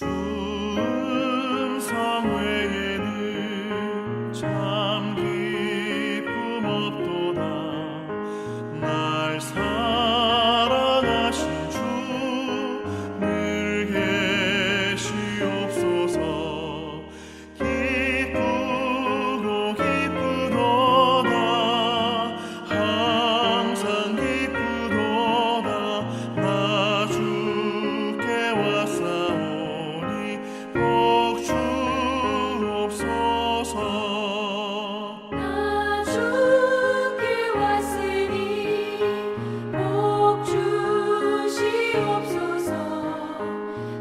음성 외에는 참 기쁨 없도다. 날 사랑하신 주 늘 계시옵소서. 기쁘고 기쁘도다. 항상 기쁘도다. 나 주께 왔사오니 복 주옵소서. 나 주께 왔으니 복 주시옵소서.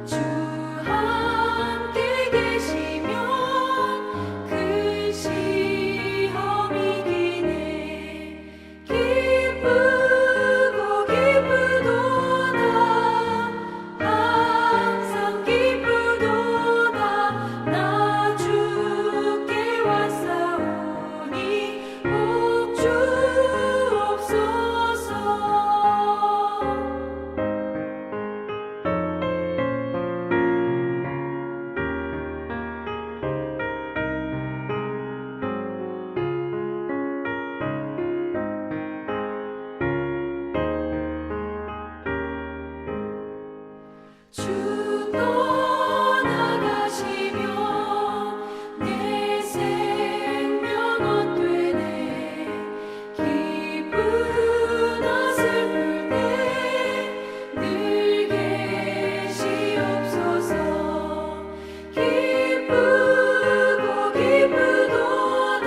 주 함께 계시면 큰 시험이 기네. 기쁘고 기쁘도다. 항상 기쁘도다. 나 주께 왔사오니 복 주옵소서. 주 떠나가시면 내 생명 헛되네. 기쁘나 슬플 때 늘 계시옵소서. 기쁘고 기쁘도다.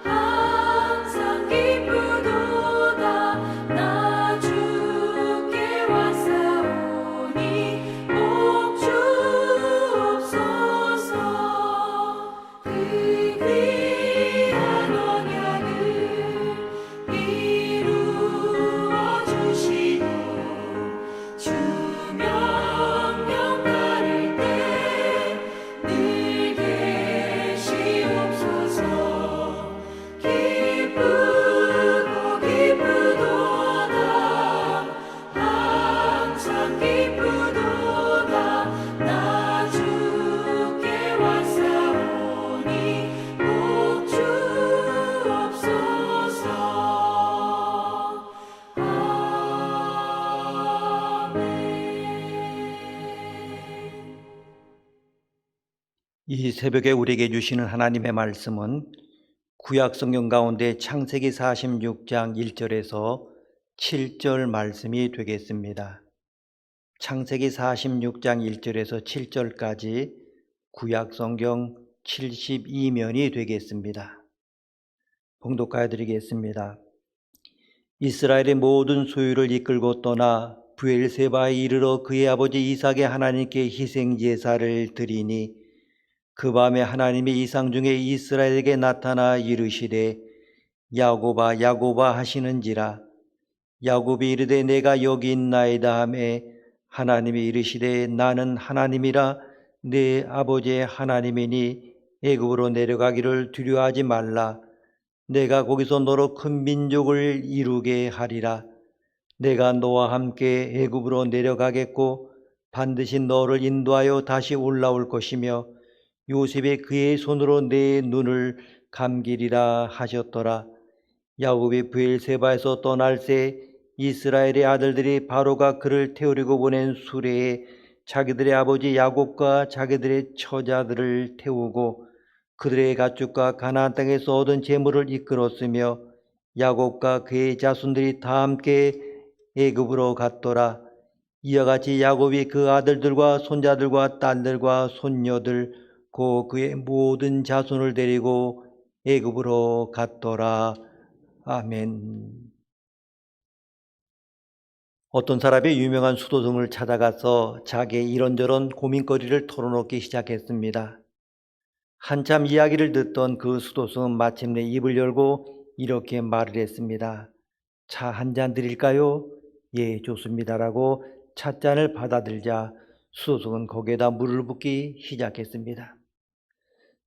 항상 기쁘도다. 나 주께 왔사오니 복 주옵소서. 그 귀한 언약을 이루어 주시고 주 명령 따를 때 늘 계시옵소서. 기쁘고 기쁘도다. 항상 기쁘도다. 나 주께 왔사오니 복 주옵소서. 아멘. 이 새벽에 우리에게 주시는 하나님의 말씀은 구약 성경 가운데 창세기 46장 1절에서 7절 말씀이 되겠습니다. 창세기 46장 1절에서 7절까지 구약 성경 72면이 되겠습니다. 봉독하여 드리겠습니다. 이스라엘의 모든 소유를 이끌고 떠나 브엘세바에 이르러 그의 아버지 이삭의 하나님께 희생 제사를 드리니 그 밤에 하나님이 이상 중에 이스라엘에게 나타나 이르시되 야곱아 야곱아 하시는지라. 야곱이 이르되 내가 여기 있나이다 하매 하나님이 이르시되 나는 하나님이라 내 아버지의 하나님이니 애굽으로 내려가기를 두려워하지 말라. 내가 거기서 너로 큰 민족을 이루게 하리라. 내가 너와 함께 애굽으로 내려가겠고 반드시 너를 인도하여 다시 올라올 것이며 요셉이 그의 손으로 내 눈을 감기리라 하셨더라. 야곱이 브엘세바에서 떠날 새 이스라엘의 아들들이 바로가 그를 태우려고 보낸 수레에 자기들의 아버지 야곱과 자기들의 처자들을 태우고 그들의 가축과 가나안 땅에서 얻은 재물을 이끌었으며 야곱과 그의 자손들이 다 함께 애굽으로 갔더라. 이와 같이 야곱이 그 아들들과 손자들과 딸들과 손녀들 고 그의 모든 자손을 데리고 애굽으로 갔더라. 아멘. 어떤 사람이 유명한 수도승을 찾아가서 자기의 이런저런 고민거리를 털어놓기 시작했습니다. 한참 이야기를 듣던 그 수도승은 마침내 입을 열고 이렇게 말을 했습니다. 차 한 잔 드릴까요? 예, 좋습니다라고 찻잔을 받아들자 수도승은 거기에다 물을 붓기 시작했습니다.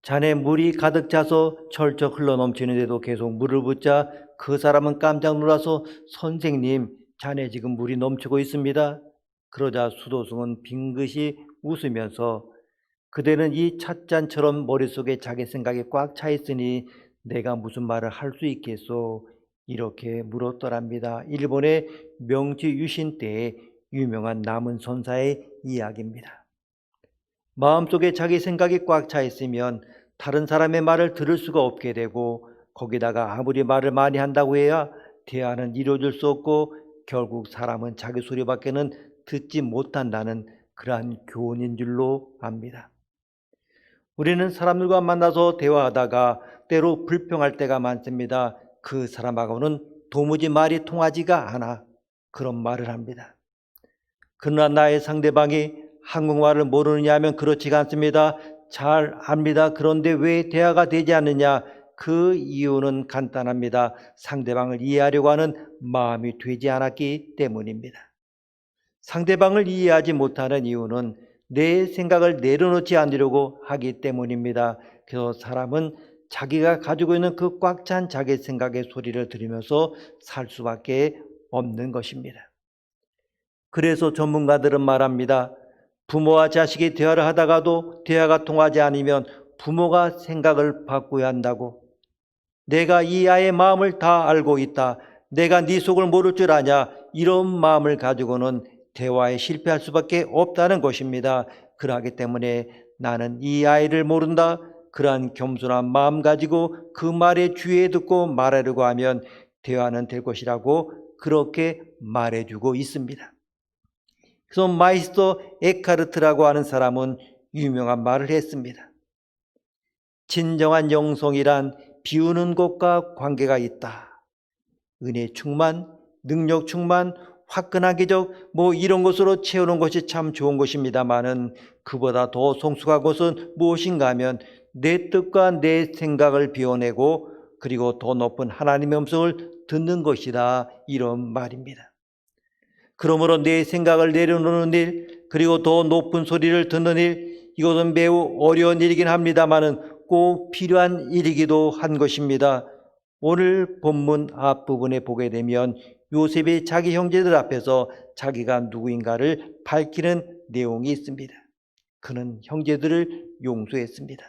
잔에 물이 가득 차서 철쩍 흘러넘치는데도 계속 물을 붓자 그 사람은 깜짝 놀라서 선생님, 잔에 지금 물이 넘치고 있습니다. 그러자 수도승은 빙긋이 웃으면서 그대는 이 찻잔처럼 머릿속에 자기 생각이 꽉 차 있으니 내가 무슨 말을 할 수 있겠소? 이렇게 물었더랍니다. 일본의 명치 유신 때의 유명한 남은 선사의 이야기입니다. 마음속에 자기 생각이 꽉 차 있으면 다른 사람의 말을 들을 수가 없게 되고 거기다가 아무리 말을 많이 한다고 해야 대화는 이루어질 수 없고 결국 사람은 자기 소리밖에는 듣지 못한다는 그러한 교훈인 줄로 압니다. 우리는 사람들과 만나서 대화하다가 때로 불평할 때가 많습니다. 그 사람하고는 도무지 말이 통하지가 않아. 그런 말을 합니다. 그러나 나의 상대방이 한국말을 모르느냐 하면 그렇지가 않습니다. 잘 압니다. 그런데 왜 대화가 되지 않느냐? 그 이유는 간단합니다. 상대방을 이해하려고 하는 마음이 되지 않았기 때문입니다. 상대방을 이해하지 못하는 이유는 내 생각을 내려놓지 않으려고 하기 때문입니다. 그래서 사람은 자기가 가지고 있는 그 꽉 찬 자기 생각의 소리를 들으면서 살 수밖에 없는 것입니다. 그래서 전문가들은 말합니다. 부모와 자식이 대화를 하다가도 대화가 통하지 않으면 부모가 생각을 바꿔야 한다고. 내가 이 아이의 마음을 다 알고 있다. 내가 네 속을 모를 줄 아냐. 이런 마음을 가지고는 대화에 실패할 수밖에 없다는 것입니다. 그러기 때문에 나는 이 아이를 모른다. 그러한 겸손한 마음 가지고 그 말에 주의해 듣고 말하려고 하면 대화는 될 것이라고 그렇게 말해주고 있습니다. 그래서 마이스터 에카르트라고 하는 사람은 유명한 말을 했습니다. 진정한 영성이란 비우는 것과 관계가 있다. 은혜 충만, 능력 충만, 화끈한 기적 이런 것으로 채우는 것이 참 좋은 것입니다마는 그보다 더 성숙한 것은 무엇인가 하면 내 뜻과 내 생각을 비워내고 그리고 더 높은 하나님의 음성을 듣는 것이다. 이런 말입니다. 그러므로 내 생각을 내려놓는 일 그리고 더 높은 소리를 듣는 일 이것은 매우 어려운 일이긴 합니다마는 꼭 필요한 일이기도 한 것입니다. 오늘 본문 앞부분에 보게 되면 요셉이 자기 형제들 앞에서 자기가 누구인가를 밝히는 내용이 있습니다. 그는 형제들을 용서했습니다.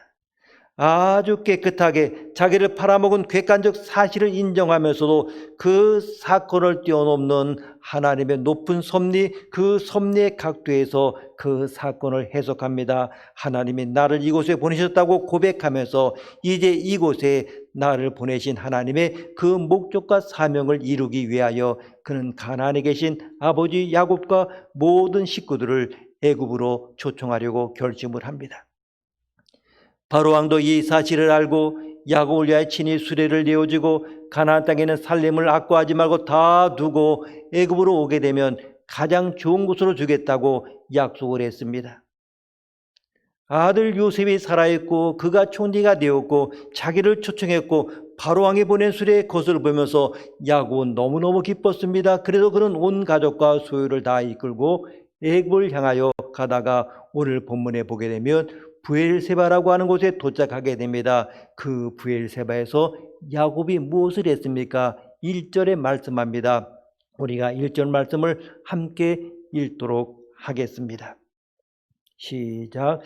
아주 깨끗하게 자기를 팔아먹은 객관적 사실을 인정하면서도 그 사건을 뛰어넘는 하나님의 높은 섭리, 그 섭리의 각도에서 그 사건을 해석합니다. 하나님이 나를 이곳에 보내셨다고 고백하면서 이제 이곳에 나를 보내신 하나님의 그 목적과 사명을 이루기 위하여 그는 가나안에 계신 아버지 야곱과 모든 식구들을 애굽으로 초청하려고 결심을 합니다. 바로왕도 이 사실을 알고 야곱을 위하여 친히 수레를 내어주고 가나안 땅에는 살림을 악고하지 말고 다 두고 애굽으로 오게 되면 가장 좋은 곳으로 주겠다고 약속을 했습니다. 아들 요셉이 살아있고 그가 총리가 되었고 자기를 초청했고 바로왕이 보낸 수레의 것을 보면서 야곱은 너무너무 기뻤습니다. 그래서 그는 온 가족과 소유를 다 이끌고 애굽을 향하여 가다가 오늘 본문에 보게 되면 브엘세바라고 하는 곳에 도착하게 됩니다. 그 브엘세바에서 야곱이 무엇을 했습니까? 1절에 말씀합니다. 우리가 1절 말씀을 함께 읽도록 하겠습니다. 시작.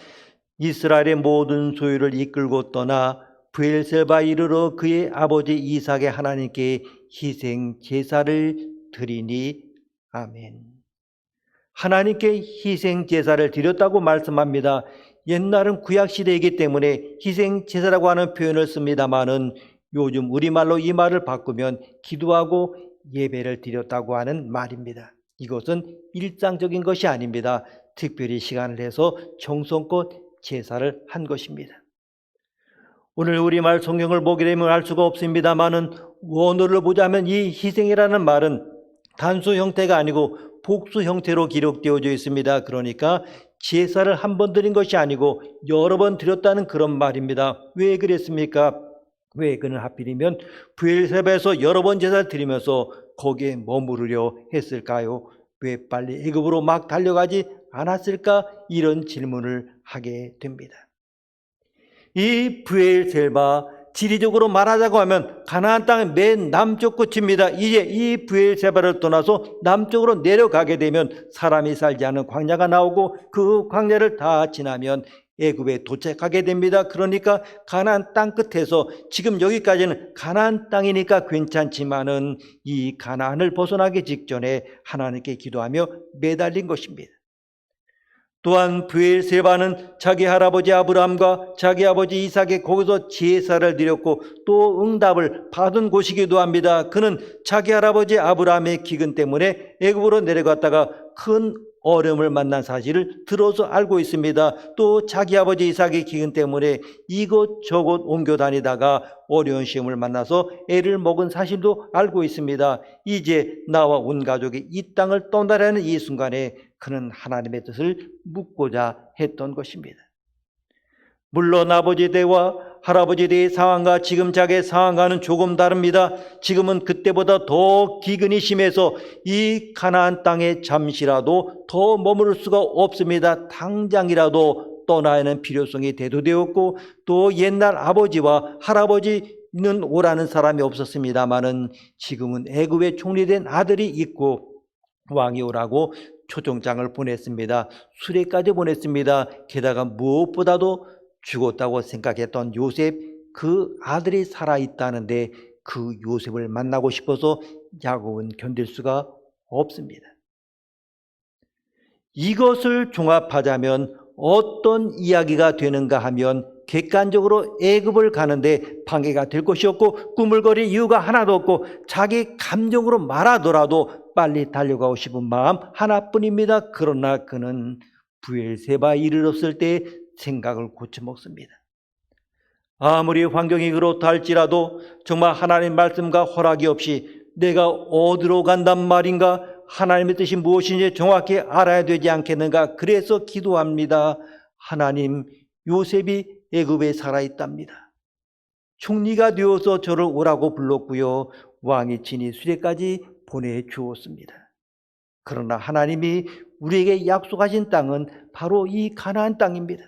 이스라엘의 모든 소유를 이끌고 떠나 브엘세바 이르러 그의 아버지 이삭의 하나님께 희생 제사를 드리니. 아멘. 하나님께 희생 제사를 드렸다고 말씀합니다. 옛날은 구약시대이기 때문에 희생제사라고 하는 표현을 씁니다마는 요즘 우리말로 이 말을 바꾸면 기도하고 예배를 드렸다고 하는 말입니다. 이것은 일상적인 것이 아닙니다. 특별히 시간을 내서 정성껏 제사를 한 것입니다. 오늘 우리말 성경을 보게 되면 알 수가 없습니다마는 원어를 보자면 이 희생이라는 말은 단수 형태가 아니고 복수 형태로 기록되어져 있습니다. 그러니까 제사를 한 번 드린 것이 아니고 여러 번 드렸다는 그런 말입니다. 왜 그랬습니까? 왜 그는 하필이면 브엘세바에서 여러 번 제사를 드리면서 거기에 머무르려 했을까요? 왜 빨리 애굽으로 막 달려가지 않았을까? 이런 질문을 하게 됩니다. 이 브엘세바 지리적으로 말하자고 하면 가나안 땅의 맨 남쪽 끝입니다. 이제 이 브엘세바를 떠나서 남쪽으로 내려가게 되면 사람이 살지 않은 광야가 나오고 그 광야를 다 지나면 애굽에 도착하게 됩니다. 그러니까 가나안 땅 끝에서 지금 여기까지는 가나안 땅이니까 괜찮지만은 이 가나안을 벗어나기 직전에 하나님께 기도하며 매달린 것입니다. 또한 브엘세바는 자기 할아버지 아브라함과 자기 아버지 이삭에 거기서 제사를 드렸고 또 응답을 받은 곳이기도 합니다. 그는 자기 할아버지 아브라함의 기근 때문에 애굽으로 내려갔다가 큰 어려움을 만난 사실을 들어서 알고 있습니다. 또 자기 아버지 이삭의 기근 때문에 이곳저곳 옮겨 다니다가 어려운 시험을 만나서 애를 먹은 사실도 알고 있습니다. 이제 나와 온 가족이 이 땅을 떠나려는 이 순간에 그는 하나님의 뜻을 묻고자 했던 것입니다. 물론 아버지 때와 할아버지 때의 상황과 지금 자기의 상황과는 조금 다릅니다. 지금은 그때보다 더 기근이 심해서 이 가나안 땅에 잠시라도 더 머무를 수가 없습니다. 당장이라도 떠나야 하는 필요성이 대두되었고 또 옛날 아버지와 할아버지는 오라는 사람이 없었습니다마는 지금은 애굽에 총리된 아들이 있고 왕이 오라고 초청장을 보냈습니다. 수레까지 보냈습니다. 게다가 무엇보다도 죽었다고 생각했던 요셉, 그 아들이 살아있다는데 그 요셉을 만나고 싶어서 야곱은 견딜 수가 없습니다. 이것을 종합하자면 어떤 이야기가 되는가 하면 객관적으로 애굽을 가는데 방해가 될 것이 없고 꾸물거릴 이유가 하나도 없고 자기 감정으로 말하더라도 빨리 달려가고 싶은 마음 하나뿐입니다. 그러나 그는 브엘세바에 이르렀을 때 생각을 고쳐먹습니다. 아무리 환경이 그렇다 할지라도 정말 하나님 말씀과 허락이 없이 내가 어디로 간단 말인가, 하나님의 뜻이 무엇인지 정확히 알아야 되지 않겠는가. 그래서 기도합니다. 하나님, 요셉이 애굽에 살아있답니다. 총리가 되어서 저를 오라고 불렀고요. 왕이 친히 수레까지 보내주었습니다. 그러나 하나님이 우리에게 약속하신 땅은 바로 이 가나안 땅입니다.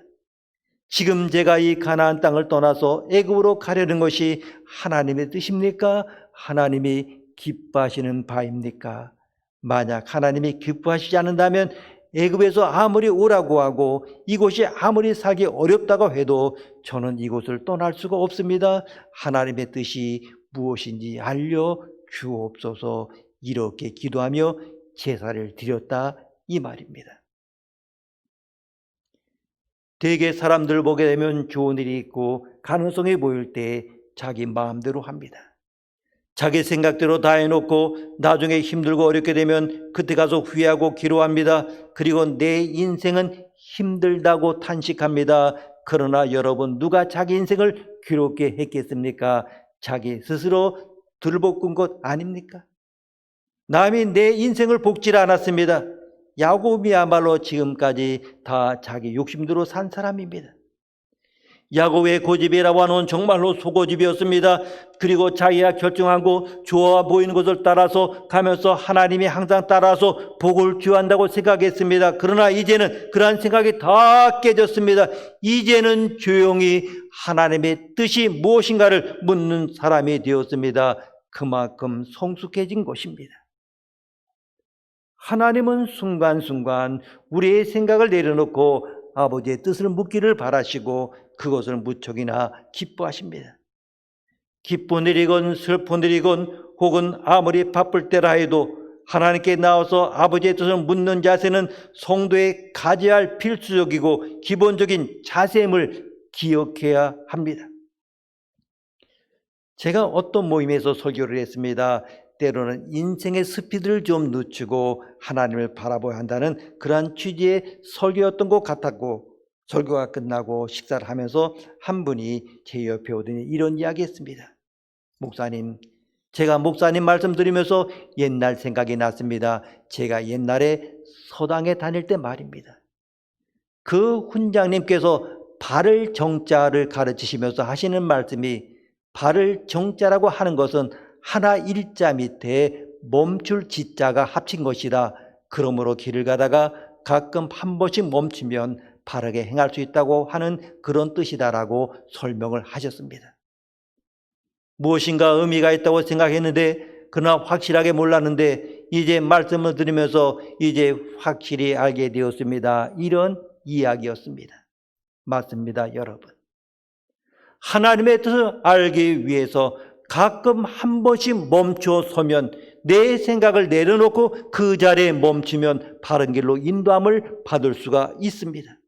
지금 제가 이 가나안 땅을 떠나서 애굽으로 가려는 것이 하나님의 뜻입니까? 하나님이 기뻐하시는 바입니까? 만약 하나님이 기뻐하시지 않는다면 애굽에서 아무리 오라고 하고 이곳이 아무리 살기 어렵다고 해도 저는 이곳을 떠날 수가 없습니다. 하나님의 뜻이 무엇인지 알려주옵소서. 이렇게 기도하며 제사를 드렸다 이 말입니다. 대개 사람들 보게 되면 좋은 일이 있고 가능성이 보일 때 자기 마음대로 합니다. 자기 생각대로 다 해놓고 나중에 힘들고 어렵게 되면 그때 가서 후회하고 기로합니다. 그리고 내 인생은 힘들다고 탄식합니다. 그러나 여러분, 누가 자기 인생을 괴롭게 했겠습니까? 자기 스스로 들볶은 것 아닙니까? 남이 내 인생을 볶질 않았습니다. 야곱이야말로 지금까지 다 자기 욕심대로 산 사람입니다. 야곱의 고집이라고 하는 정말로 소고집이었습니다. 그리고 자기가 결정하고 좋아 보이는 것을 따라서 가면서 하나님이 항상 따라서 복을 주한다고 생각했습니다. 그러나 이제는 그러한 생각이 다 깨졌습니다. 이제는 조용히 하나님의 뜻이 무엇인가를 묻는 사람이 되었습니다. 그만큼 성숙해진 것입니다. 하나님은 순간순간 우리의 생각을 내려놓고 아버지의 뜻을 묻기를 바라시고 그것을 무척이나 기뻐하십니다. 기쁜 일이건 슬픈 일이건 혹은 아무리 바쁠 때라 해도 하나님께 나와서 아버지의 뜻을 묻는 자세는 성도의 가져야 할 필수적이고 기본적인 자세임을 기억해야 합니다. 제가 어떤 모임에서 설교를 했습니다. 때로는 인생의 스피드를 좀 늦추고 하나님을 바라봐야 한다는 그러한 취지의 설교였던 것 같았고, 설교가 끝나고 식사를 하면서 한 분이 제 옆에 오더니 이런 이야기 했습니다. 목사님, 제가 목사님 말씀 들으면서 옛날 생각이 났습니다. 제가 옛날에 서당에 다닐 때 말입니다. 그 훈장님께서 발을 정자를 가르치시면서 하시는 말씀이, 발을 정자라고 하는 것은 하나 일자 밑에 멈출 지자가 합친 것이다. 그러므로 길을 가다가 가끔 한 번씩 멈추면 바르게 행할 수 있다고 하는 그런 뜻이다라고 설명을 하셨습니다. 무엇인가 의미가 있다고 생각했는데 그러나 확실하게 몰랐는데 이제 말씀을 들으면서 이제 확실히 알게 되었습니다. 이런 이야기였습니다. 맞습니다, 여러분. 하나님의 뜻을 알기 위해서 가끔 한 번씩 멈춰 서면 내 생각을 내려놓고 그 자리에 멈추면 바른 길로 인도함을 받을 수가 있습니다.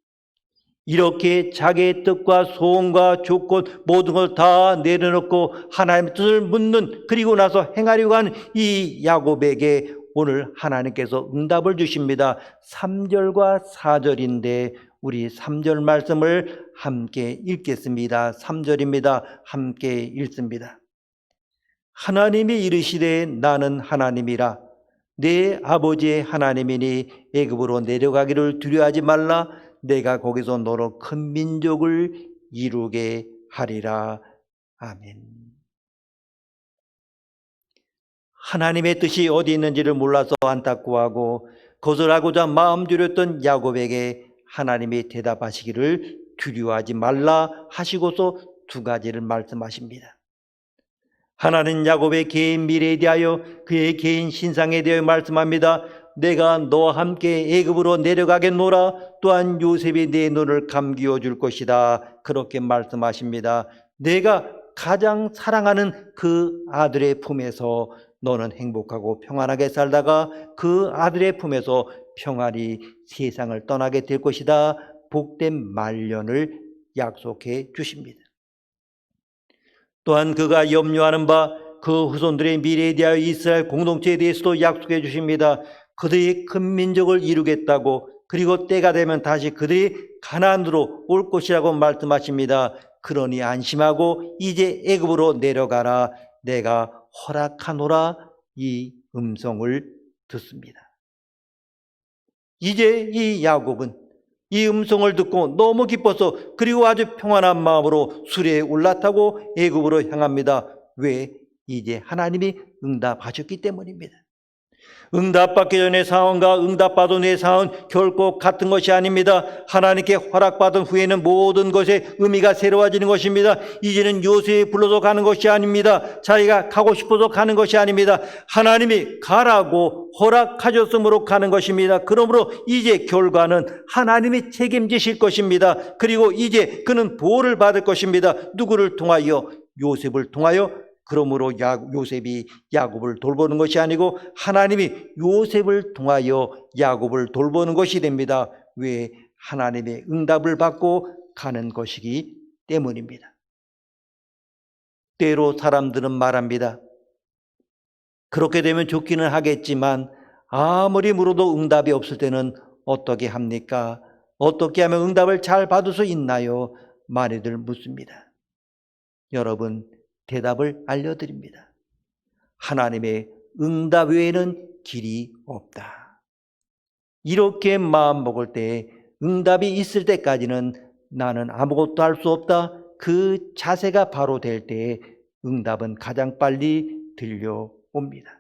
이렇게 자기의 뜻과 소원과 조건 모든 걸 다 내려놓고 하나님의 뜻을 묻는 그리고 나서 행하려고 하는 이 야곱에게 오늘 하나님께서 응답을 주십니다. 3절과 4절인데 우리 3절 말씀을 함께 읽겠습니다. 3절입니다. 함께 읽습니다. 하나님이 이르시되 나는 하나님이라 내 아버지의 하나님이니 애굽으로 내려가기를 두려워하지 말라 내가 거기서 너로 큰 민족을 이루게 하리라. 아멘. 하나님의 뜻이 어디 있는지를 몰라서 안타까워하고 거절하고자 마음 졸였던 야곱에게 하나님이 대답하시기를 두려워하지 말라 하시고서 두 가지를 말씀하십니다. 하나는 야곱의 개인 미래에 대하여 그의 개인 신상에 대하여 말씀합니다. 내가 너와 함께 애굽으로 내려가겠노라. 또한 요셉이 내 눈을 감기워 줄 것이다. 그렇게 말씀하십니다. 내가 가장 사랑하는 그 아들의 품에서 너는 행복하고 평안하게 살다가 그 아들의 품에서 평안히 세상을 떠나게 될 것이다. 복된 말년을 약속해 주십니다. 또한 그가 염려하는 바 그 후손들의 미래에 대하여 이스라엘 공동체에 대해서도 약속해 주십니다. 그들이 큰 민족을 이루겠다고 그리고 때가 되면 다시 그들이 가나안으로 올 것이라고 말씀하십니다. 그러니 안심하고 이제 애굽으로 내려가라. 내가 허락하노라. 이 음성을 듣습니다. 이제 이 야곱은 이 음성을 듣고 너무 기뻐서 그리고 아주 평안한 마음으로 수레에 올라타고 애굽으로 향합니다. 왜? 이제 하나님이 응답하셨기 때문입니다. 응답받기 전의 상황과 응답받은 후의 상황은 결코 같은 것이 아닙니다. 하나님께 허락받은 후에는 모든 것의 의미가 새로워지는 것입니다. 이제는 요셉이 불러서 가는 것이 아닙니다. 자기가 가고 싶어서 가는 것이 아닙니다. 하나님이 가라고 허락하셨으므로 가는 것입니다. 그러므로 이제 결과는 하나님이 책임지실 것입니다. 그리고 이제 그는 보호를 받을 것입니다. 누구를 통하여? 요셉을 통하여. 그러므로 요셉이 야곱을 돌보는 것이 아니고 하나님이 요셉을 통하여 야곱을 돌보는 것이 됩니다. 왜? 하나님의 응답을 받고 가는 것이기 때문입니다. 때로 사람들은 말합니다. 그렇게 되면 좋기는 하겠지만 아무리 물어도 응답이 없을 때는 어떻게 합니까? 어떻게 하면 응답을 잘 받을 수 있나요? 많이들 묻습니다. 여러분, 대답을 알려드립니다. 하나님의 응답 외에는 길이 없다. 이렇게 마음 먹을 때 응답이 있을 때까지는 나는 아무것도 할 수 없다. 그 자세가 바로 될 때 응답은 가장 빨리 들려옵니다.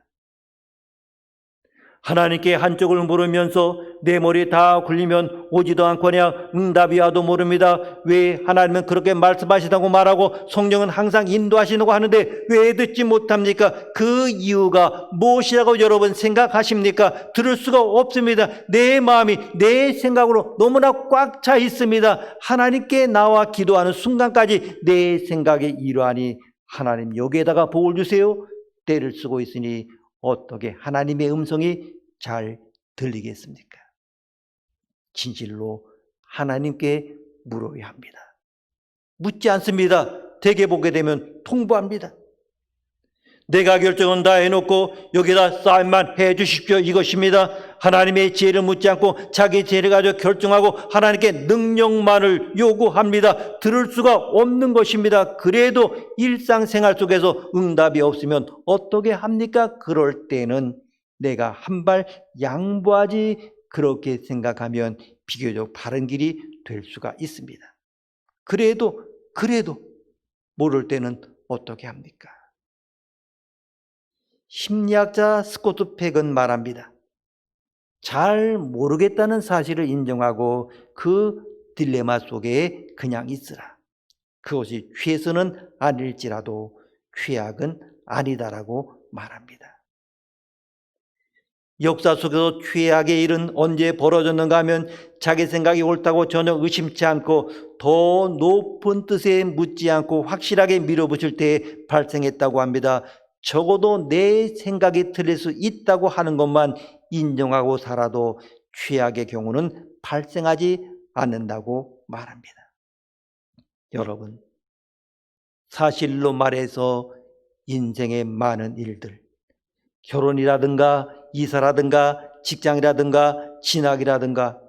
하나님께 한쪽을 물으면서 내 머리에 다 굴리면 오지도 않거냐 응답이 와도 모릅니다. 왜 하나님은 그렇게 말씀하시다고 말하고 성령은 항상 인도하시라고 하는데 왜 듣지 못합니까? 그 이유가 무엇이라고 여러분 생각하십니까? 들을 수가 없습니다. 내 마음이 내 생각으로 너무나 꽉 차 있습니다. 하나님께 나와 기도하는 순간까지 내 생각이 이러하니 하나님 여기에다가 복을 주세요. 때를 쓰고 있으니 어떻게 하나님의 음성이 잘 들리겠습니까? 진실로 하나님께 물어야 합니다. 묻지 않습니다. 대개 보게 되면 통보합니다. 내가 결정은 다 해놓고 여기다 사인만 해 주십시오 이것입니다. 하나님의 지혜를 묻지 않고 자기 지혜를 가지고 결정하고 하나님께 능력만을 요구합니다. 들을 수가 없는 것입니다. 그래도 일상생활 속에서 응답이 없으면 어떻게 합니까? 그럴 때는 내가 한 발 양보하지 그렇게 생각하면 비교적 바른 길이 될 수가 있습니다. 그래도 모를 때는 어떻게 합니까? 심리학자 스코트 팩은 말합니다. 잘 모르겠다는 사실을 인정하고 그 딜레마 속에 그냥 있으라. 그것이 최선은 아닐지라도 최악은 아니다라고 말합니다. 역사 속에서 최악의 일은 언제 벌어졌는가 하면 자기 생각이 옳다고 전혀 의심치 않고 더 높은 뜻에 묻지 않고 확실하게 밀어붙일 때 발생했다고 합니다. 적어도 내 생각이 틀릴 수 있다고 하는 것만 인정하고 살아도 최악의 경우는 발생하지 않는다고 말합니다. 여러분, 사실로 말해서 인생의 많은 일들, 결혼이라든가 이사라든가 직장이라든가 진학이라든가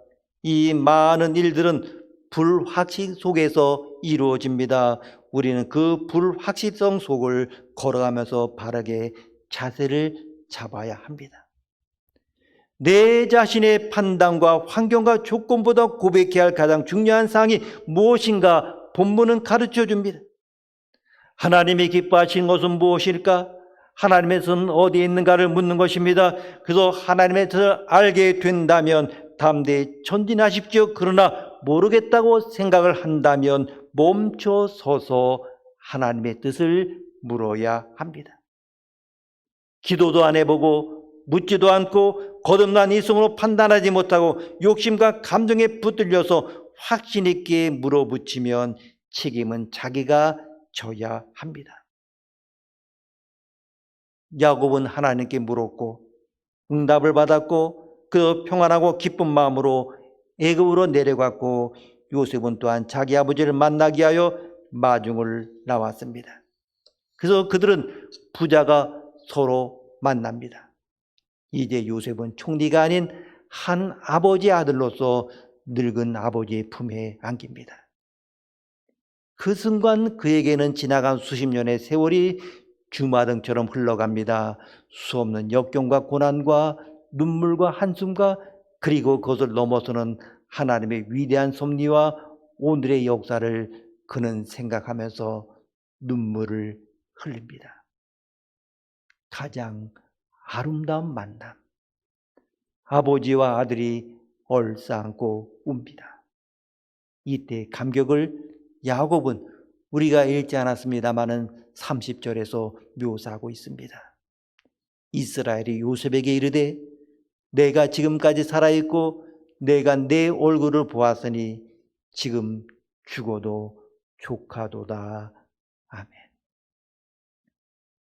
이 많은 일들은 불확실 속에서 이루어집니다. 우리는 그 불확실성 속을 걸어가면서 바르게 자세를 잡아야 합니다. 내 자신의 판단과 환경과 조건보다 고백해야 할 가장 중요한 사항이 무엇인가 본문은 가르쳐 줍니다. 하나님이 기뻐하시는 것은 무엇일까? 하나님의 뜻은 어디에 있는가를 묻는 것입니다. 그래서 하나님의 뜻을 알게 된다면 담대히 전진하십시오. 그러나 모르겠다고 생각을 한다면 멈춰 서서 하나님의 뜻을 물어야 합니다. 기도도 안 해보고 묻지도 않고 거듭난 이성으로 판단하지 못하고 욕심과 감정에 붙들려서 확신 있게 물어붙이면 책임은 자기가 져야 합니다. 야곱은 하나님께 물었고 응답을 받았고 그 평안하고 기쁜 마음으로 애굽으로 내려갔고 요셉은 또한 자기 아버지를 만나기 위하여 마중을 나왔습니다. 그래서 그들은 부자가 서로 만납니다. 이제 요셉은 총리가 아닌 한 아버지의 아들로서 늙은 아버지의 품에 안깁니다. 그 순간 그에게는 지나간 수십 년의 세월이 주마등처럼 흘러갑니다. 수없는 역경과 고난과 눈물과 한숨과 그리고 그것을 넘어서는 하나님의 위대한 섭리와 오늘의 역사를 그는 생각하면서 눈물을 흘립니다. 가장 아름다운 만남. 아버지와 아들이 얼싸안고 웁니다. 이때 감격을 야곱은 우리가 읽지 않았습니다마는 30절에서 묘사하고 있습니다. 이스라엘이 요셉에게 이르되 내가 지금까지 살아있고 내가 내 얼굴을 보았으니 지금 죽어도 족하도다. 아멘.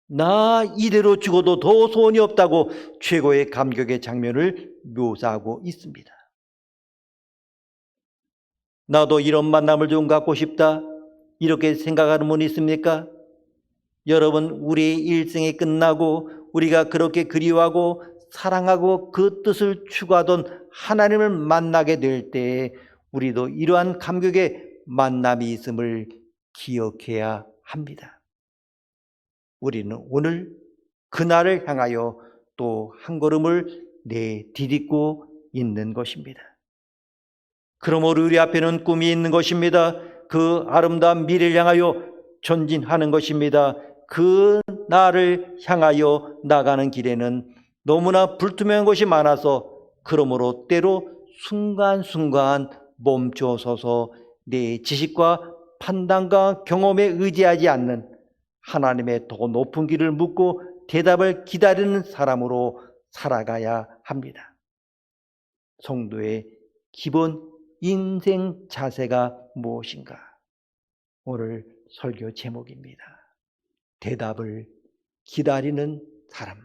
나 이대로 죽어도 더 소원이 없다고 최고의 감격의 장면을 묘사하고 있습니다. 나도 이런 만남을 좀 갖고 싶다. 이렇게 생각하는 분 있습니까? 여러분, 우리의 일생이 끝나고 우리가 그렇게 그리워하고 사랑하고 그 뜻을 추구하던 하나님을 만나게 될 때에 우리도 이러한 감격의 만남이 있음을 기억해야 합니다. 우리는 오늘 그날을 향하여 또 한 걸음을 내디딛고 있는 것입니다. 그러므로 우리 앞에는 꿈이 있는 것입니다. 그 아름다운 미래를 향하여 전진하는 것입니다. 그 날을 향하여 나가는 길에는 너무나 불투명한 것이 많아서 그러므로 때로 순간순간 멈춰서서 내 지식과 판단과 경험에 의지하지 않는 하나님의 더 높은 길을 묻고 대답을 기다리는 사람으로 살아가야 합니다. 성도의 기본 인생 자세가 무엇인가? 오늘 설교 제목입니다. 대답을 기다리는 사람.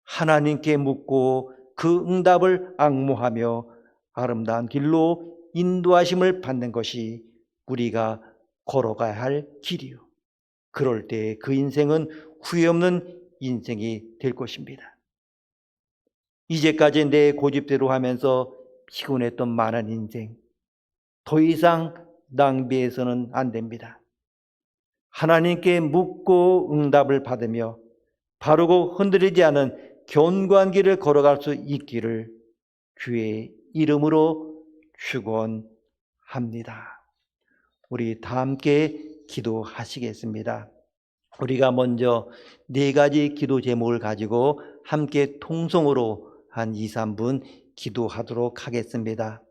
하나님께 묻고 그 응답을 앙모하며 아름다운 길로 인도하심을 받는 것이 우리가 걸어가야 할 길이요. 그럴 때 그 인생은 후회 없는 인생이 될 것입니다. 이제까지 내 고집대로 하면서 피곤했던 많은 인생, 더 이상 낭비해서는 안 됩니다. 하나님께 묻고 응답을 받으며 바르고 흔들리지 않은 견고한 길을 걸어갈 수 있기를 주의 이름으로 축원합니다. 우리 다 함께 기도하시겠습니다. 우리가 먼저 4가지 기도 제목을 가지고 함께 통성으로 한 2, 3분 기도하도록 하겠습니다.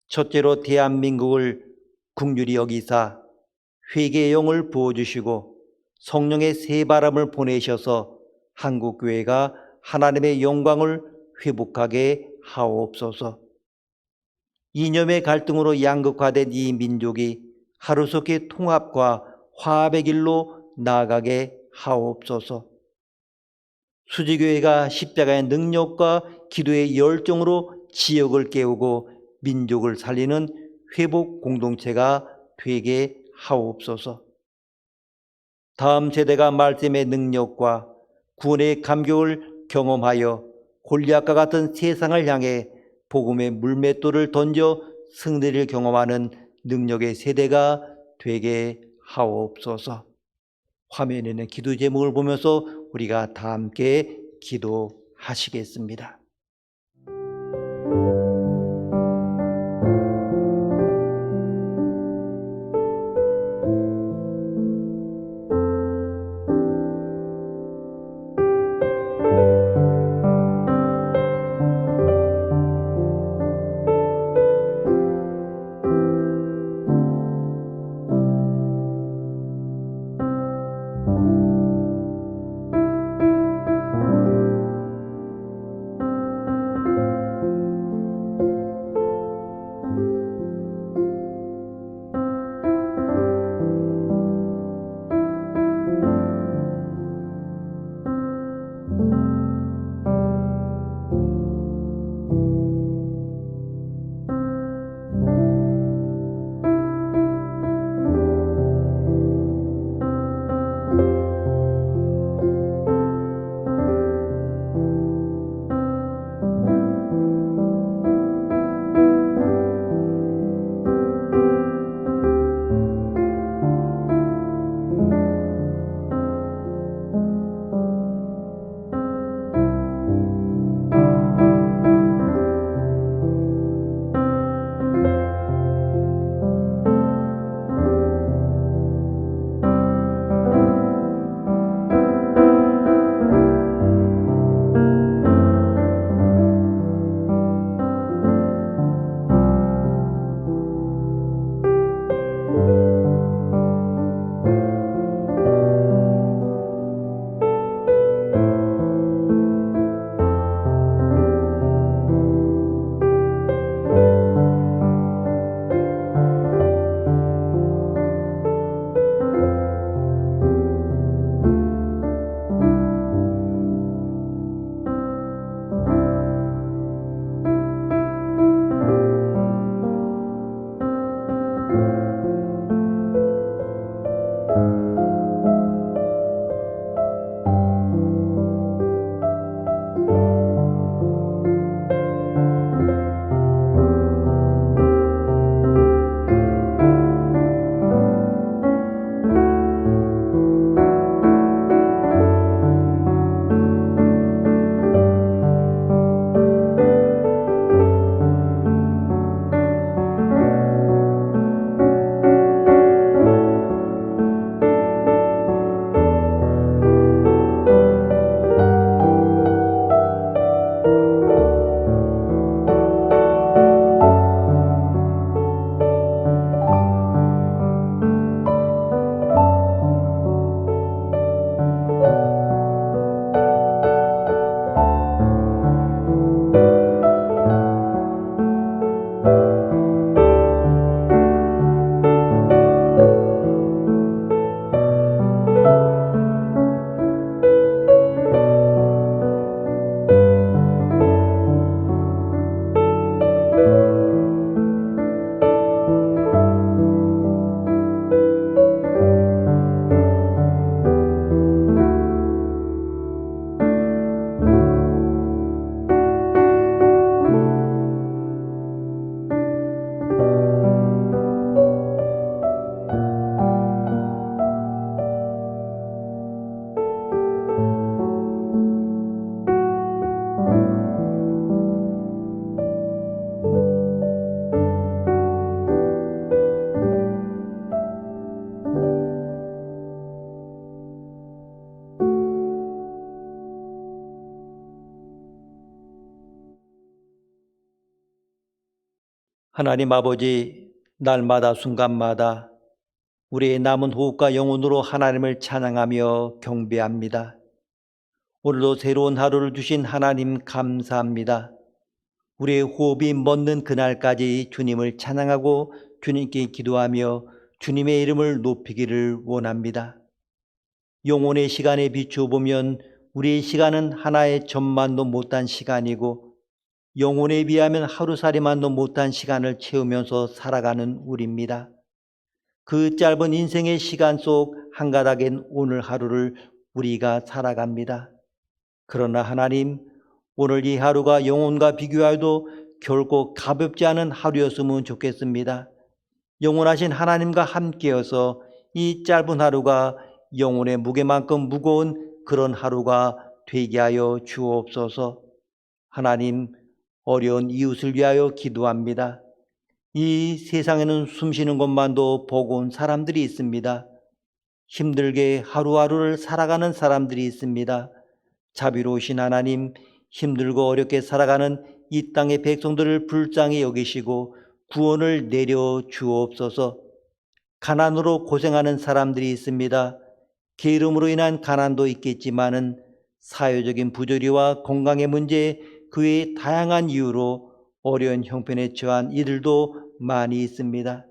첫째로 대한민국을 국률이 여기사 회개의 영을 부어주시고 성령의 새 바람을 보내셔서 한국교회가 하나님의 영광을 회복하게 하옵소서. 이념의 갈등으로 양극화된 이 민족이 하루속히 통합과 화합의 길로 나아가게 하옵소서. 수지교회가 십자가의 능력과 기도의 열정으로 지역을 깨우고 민족을 살리는 회복 공동체가 되게 하옵소서. 다음 세대가 말씀의 능력과 구원의 감격을 경험하여 골리앗과 같은 세상을 향해 복음의 물맷돌을 던져 승리를 경험하는 능력의 세대가 되게 하옵소서. 화면에 있는 기도 제목을 보면서 우리가 다 함께 기도하시겠습니다. 하나님 아버지, 날마다 순간마다 우리의 남은 호흡과 영혼으로 하나님을 찬양하며 경배합니다. 오늘도 새로운 하루를 주신 하나님 감사합니다. 우리의 호흡이 멎는 그날까지 주님을 찬양하고 주님께 기도하며 주님의 이름을 높이기를 원합니다. 영혼의 시간에 비추어 보면 우리의 시간은 하나의 점만도 못한 시간이고 영혼에 비하면 하루살이만도 못한 시간을 채우면서 살아가는 우리입니다. 그 짧은 인생의 시간 속 한가닥엔 오늘 하루를 우리가 살아갑니다. 그러나 하나님, 오늘 이 하루가 영혼과 비교하여도 결코 가볍지 않은 하루였으면 좋겠습니다. 영원하신 하나님과 함께여서 이 짧은 하루가 영혼의 무게만큼 무거운 그런 하루가 되게 하여 주옵소서. 하나님, 어려운 이웃을 위하여 기도합니다. 이 세상에는 숨쉬는 것만도 버거운 사람들이 있습니다. 힘들게 하루하루를 살아가는 사람들이 있습니다. 자비로우신 하나님, 힘들고 어렵게 살아가는 이 땅의 백성들을 불쌍히 여기시고 구원을 내려 주옵소서. 가난으로 고생하는 사람들이 있습니다. 게으름으로 인한 가난도 있겠지만은 사회적인 부조리와 건강의 문제, 그 외 다양한 이유로 어려운 형편에 처한 이들도 많이 있습니다.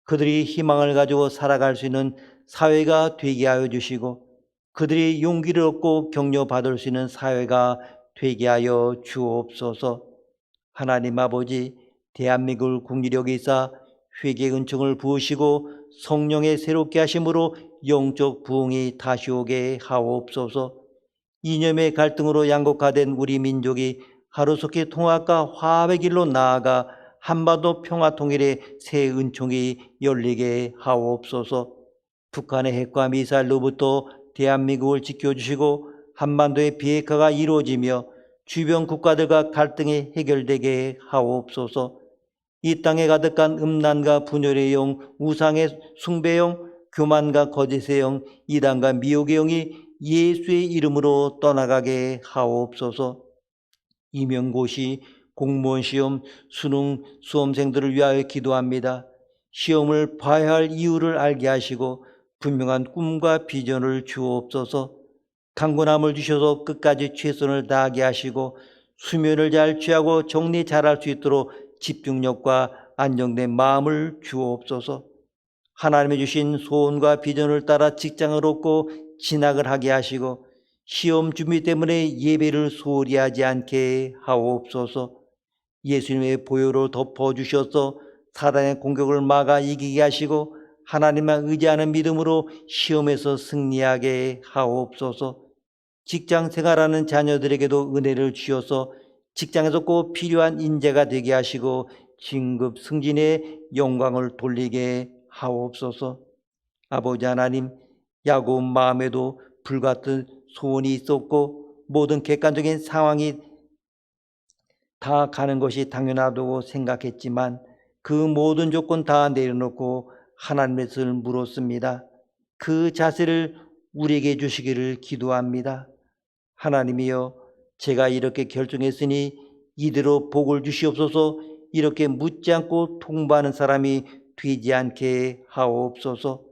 그들이 희망을 가지고 살아갈 수 있는 사회가 되게 하여 주시고 그들이 용기를 얻고 격려받을 수 있는 사회가 되게 하여 주옵소서. 하나님 아버지, 대한민국을 국리력에 있어 회개의 은총을 부으시고 성령의 새롭게 하심으로 영적 부흥이 다시 오게 하옵소서. 이념의 갈등으로 양곡화된 우리 민족이 하루속히 통합과 화합의 길로 나아가 한반도 평화통일의 새 은총이 열리게 하옵소서. 북한의 핵과 미사일로부터 대한민국을 지켜주시고 한반도의 비핵화가 이루어지며 주변 국가들과 갈등이 해결되게 하옵소서. 이 땅에 가득한 음란과 분열의 영, 우상의 숭배영, 교만과 거짓의 영, 이단과 미혹의 영이 예수의 이름으로 떠나가게 하옵소서. 임용고시, 공무원 시험, 수능 수험생들을 위하여 기도합니다. 시험을 봐야 할 이유를 알게 하시고 분명한 꿈과 비전을 주옵소서. 강건함을 주셔서 끝까지 최선을 다하게 하시고 수면을 잘 취하고 정리 잘할 수 있도록 집중력과 안정된 마음을 주옵소서. 하나님이 주신 소원과 비전을 따라 직장을 얻고 진학을 하게 하시고 시험 준비 때문에 예배를 소홀히 하지 않게 하옵소서. 예수님의 보혈로 덮어주셔서 사단의 공격을 막아 이기게 하시고 하나님만 의지하는 믿음으로 시험에서 승리하게 하옵소서. 직장 생활하는 자녀들에게도 은혜를 주셔서 직장에서 꼭 필요한 인재가 되게 하시고 진급 승진의 영광을 돌리게 하옵소서. 아버지 하나님, 야고운 마음에도 불같은 소원이 있었고 모든 객관적인 상황이 다 가는 것이 당연하다고 생각했지만 그 모든 조건 다 내려놓고 하나님의 뜻을 물었습니다. 그 자세를 우리에게 주시기를 기도합니다. 하나님이여, 제가 이렇게 결정했으니 이대로 복을 주시옵소서. 이렇게 묻지 않고 통보하는 사람이 되지 않게 하옵소서.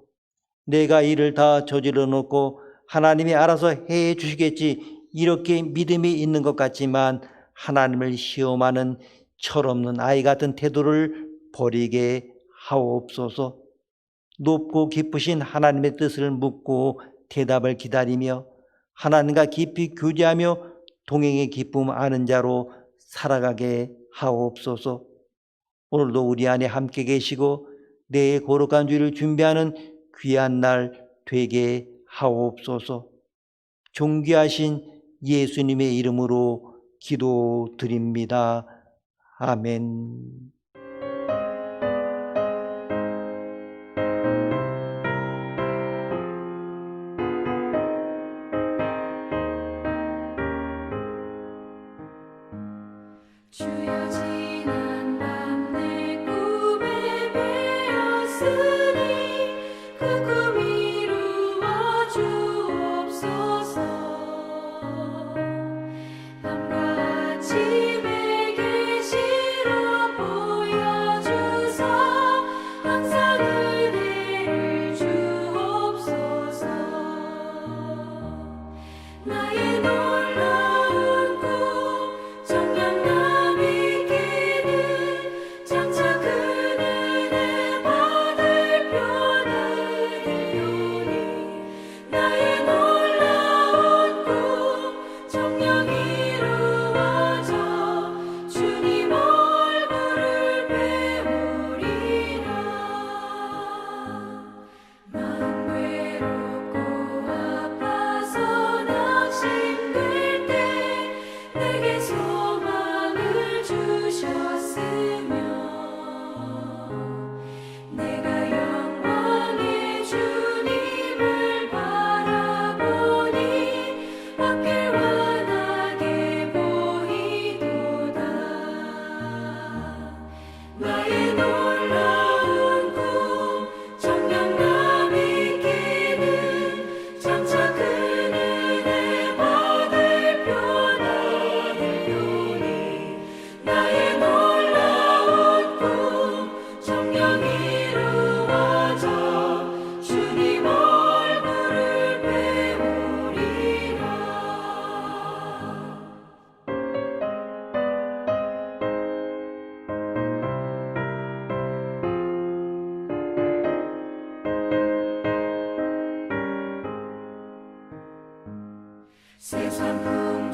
내가 일을 다 저질러 놓고 하나님이 알아서 해 주시겠지 이렇게 믿음이 있는 것 같지만 하나님을 시험하는 철없는 아이 같은 태도를 버리게 하옵소서. 높고 깊으신 하나님의 뜻을 묻고 대답을 기다리며 하나님과 깊이 교제하며 동행의 기쁨 아는 자로 살아가게 하옵소서. 오늘도 우리 안에 함께 계시고 내 거룩한 주를 준비하는 귀한 날 되게 하옵소서. 존귀하신 예수님의 이름으로 기도드립니다. 아멘. 주여 지난 밤 내 꿈에 베었으니 그 꿈 이루어 주옵소서. 밤과 아침의 계시로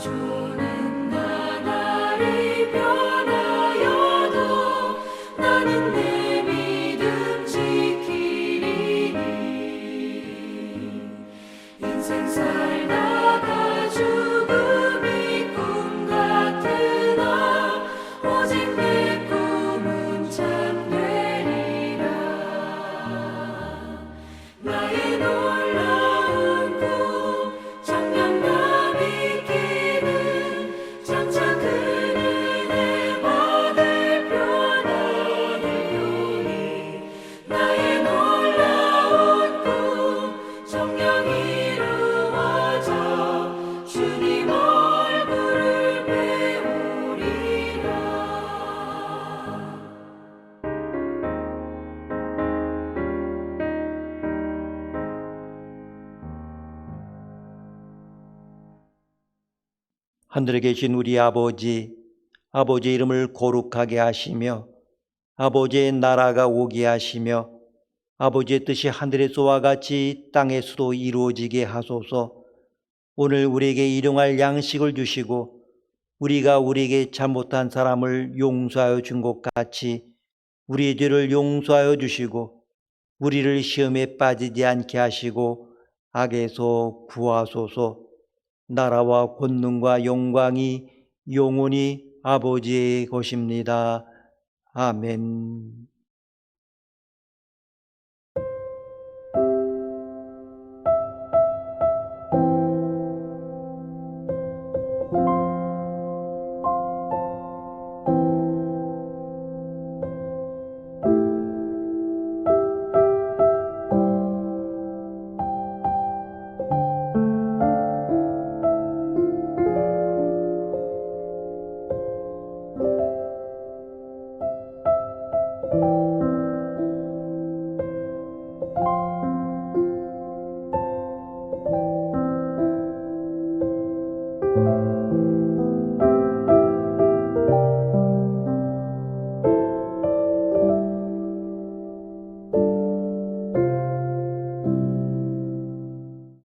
조는 나날이 변하여도 나는 내 믿음 지키리니 인생 살다가 죽음이 꿈 같으나 오직 내 꿈은 참되리라. 나의 놀라운 꿈 청량감 있기는 장차 그 은혜 받을 편안하리오니 나의 놀라운 꿈 정녕 이루어져 주님 얼굴을 배우리라. 하늘에 계신 우리 아버지, 아버지의 이름을 거룩하게 하시며 아버지의 나라가 오게 하시며 아버지의 뜻이 하늘에서와 같이 땅에서도 이루어지게 하소서. 오늘 우리에게 일용할 양식을 주시고 우리가 우리에게 잘못한 사람을 용서하여 준 것 같이 우리의 죄를 용서하여 주시고 우리를 시험에 빠지지 않게 하시고 악에서 구하소서. 나라와 권능과 영광이 영원히 아버지의 것입니다. 아멘.